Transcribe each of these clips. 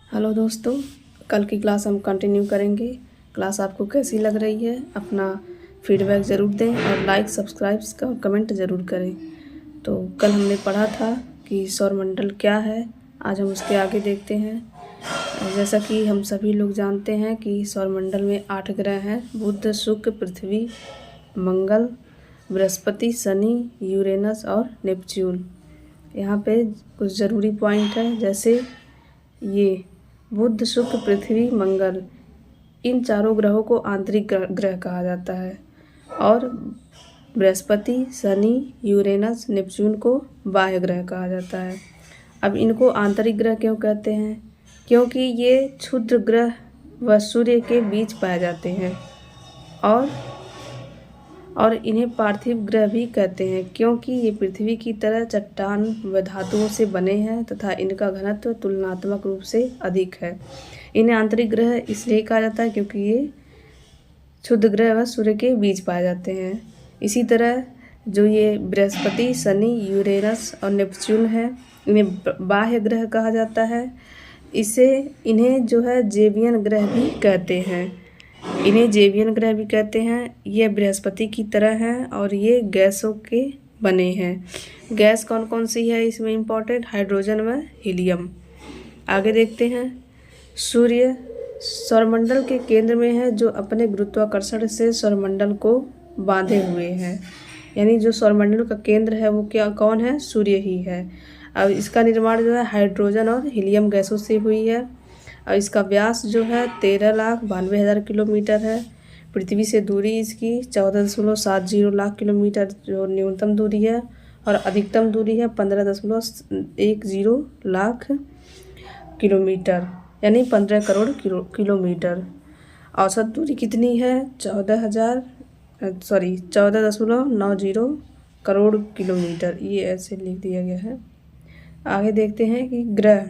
Hello दोस्तों, कल की क्लास हम कंटिन्यू करेंगे। क्लास आपको कैसी लग रही है अपना फीडबैक ज़रूर दें और लाइक सब्सक्राइब और कमेंट ज़रूर करें। तो कल हमने पढ़ा था कि सौरमंडल क्या है, आज हम उसके आगे देखते हैं। जैसा कि हम सभी लोग जानते हैं कि सौरमंडल में 8 ग्रह हैं: बुध, शुक्र, पृथ्वी, मंगल, बृहस्पति, शनि, यूरेनस और नेपच्यून। यहाँ पे कुछ ज़रूरी पॉइंट है, जैसे ये बुध, शुक्र, पृथ्वी, मंगल, इन चारों ग्रहों को आंतरिक ग्रह कहा जाता है और बृहस्पति, शनि, यूरेनस, नेपच्यून को बाह्य ग्रह कहा जाता है। अब इनको आंतरिक ग्रह क्यों कहते हैं? क्योंकि ये क्षुद्र ग्रह व सूर्य के बीच पाए जाते हैं और इन्हें पार्थिव ग्रह भी कहते हैं, क्योंकि ये पृथ्वी की तरह चट्टान व धातुओं से बने हैं तथा इनका घनत्व तुलनात्मक रूप से अधिक है। इन्हें आंतरिक ग्रह इसलिए कहा जाता है क्योंकि ये क्षुद्र ग्रह व सूर्य के बीच पाए जाते हैं। इसी तरह जो ये बृहस्पति, शनि, यूरेनस और नेपच्यून है, इन्हें बाह्य ग्रह कहा जाता है। इन्हें जो है जेवियन ग्रह भी कहते हैं। ये बृहस्पति की तरह हैं और ये गैसों के बने हैं। गैस कौन कौन सी है इसमें इम्पोर्टेंट? हाइड्रोजन व हीलियम। आगे देखते हैं। सूर्य सौरमंडल के केंद्र में है, जो अपने गुरुत्वाकर्षण से सौरमंडल को बांधे हुए है। यानी जो सौरमंडल का केंद्र है वो कौन है? सूर्य ही है। अब इसका निर्माण जो है हाइड्रोजन और हीलियम गैसों से हुई है और इसका व्यास जो है 13,92,000 किलोमीटर है। पृथ्वी से दूरी इसकी 14.70 लाख किलोमीटर जो न्यूनतम दूरी है और अधिकतम दूरी है 15.10 लाख किलोमीटर, यानी 15 करोड़ किलोमीटर। औसत दूरी कितनी है? 14.90 करोड़ किलोमीटर। ये ऐसे लिख दिया गया है। आगे देखते हैं कि ग्रह।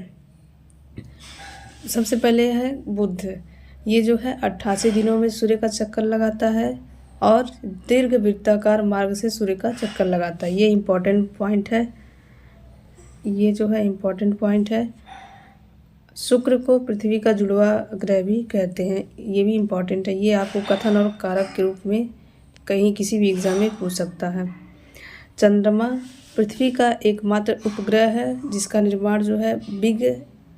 सबसे पहले है बुध। ये जो है 88 दिनों में सूर्य का चक्कर लगाता है और दीर्घ वृत्ताकार मार्ग से सूर्य का चक्कर लगाता है। ये इम्पोर्टेंट पॉइंट है। शुक्र को पृथ्वी का जुड़वा ग्रह भी कहते हैं, ये भी इम्पोर्टेंट है। ये आपको कथन और कारक के रूप में कहीं किसी भी एग्जाम में पूछ सकता है। चंद्रमा पृथ्वी का एकमात्र उपग्रह है, जिसका निर्माण जो है बिग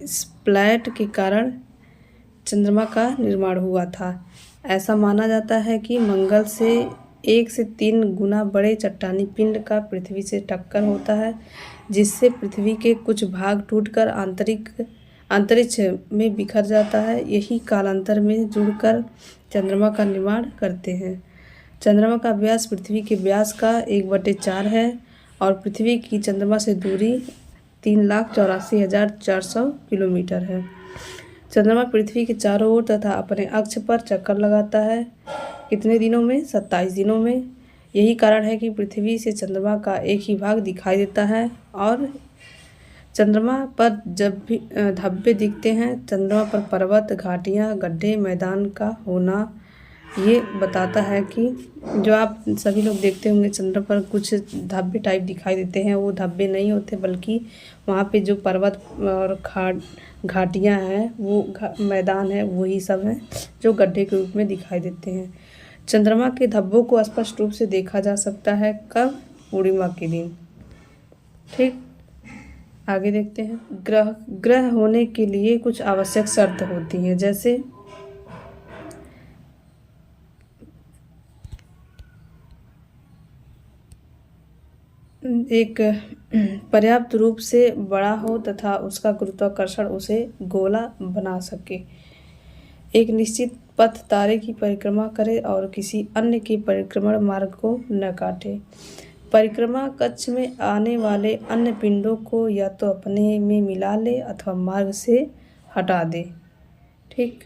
स्प्लैट के कारण चंद्रमा का निर्माण हुआ था। ऐसा माना जाता है कि मंगल से 1 से 3 गुना बड़े चट्टानी पिंड का पृथ्वी से टक्कर होता है, जिससे पृथ्वी के कुछ भाग टूटकर अंतरिक्ष में बिखर जाता है। यही कालांतर में जुड़कर चंद्रमा का निर्माण करते हैं। चंद्रमा का व्यास पृथ्वी के व्यास का 1/4 है और पृथ्वी की चंद्रमा से दूरी 3,84,400 किलोमीटर है। चंद्रमा पृथ्वी के चारों ओर तथा अपने अक्ष पर चक्कर लगाता है। कितने दिनों में? 27 दिनों में। यही कारण है कि पृथ्वी से चंद्रमा का एक ही भाग दिखाई देता है और चंद्रमा पर जब भी धब्बे दिखते हैं, चंद्रमा पर पर्वत, घाटियाँ, गड्ढे, मैदान का होना ये बताता है कि जो आप सभी लोग देखते होंगे चंद्र पर कुछ धब्बे टाइप दिखाई देते हैं, वो धब्बे नहीं होते, बल्कि वहाँ पे जो पर्वत और घाटियाँ हैं, वो मैदान है, वही सब हैं जो गड्ढे के रूप में दिखाई देते हैं। चंद्रमा के धब्बों को स्पष्ट रूप से देखा जा सकता है कब? पूर्णिमा के दिन। ठीक, आगे देखते हैं। ग्रह होने के लिए कुछ आवश्यक शर्त होती हैं, जैसे एक पर्याप्त रूप से बड़ा हो तथा उसका गुरुत्वाकर्षण उसे गोला बना सके, एक निश्चित पथ तारे की परिक्रमा करे और किसी अन्य के परिक्रमण मार्ग को न काटे, परिक्रमा कक्ष में आने वाले अन्य पिंडों को या तो अपने में मिला ले अथवा मार्ग से हटा दे। ठीक,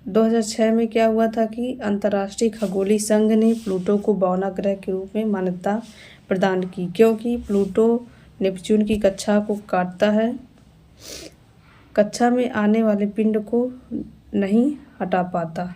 2006 में क्या हुआ था कि अंतर्राष्ट्रीय खगोलीय संघ ने प्लूटो को बौना ग्रह के रूप में मान्यता प्रदान की, क्योंकि प्लूटो नेपच्यून की कक्षा को काटता है, कक्षा में आने वाले पिंड को नहीं हटा पाता।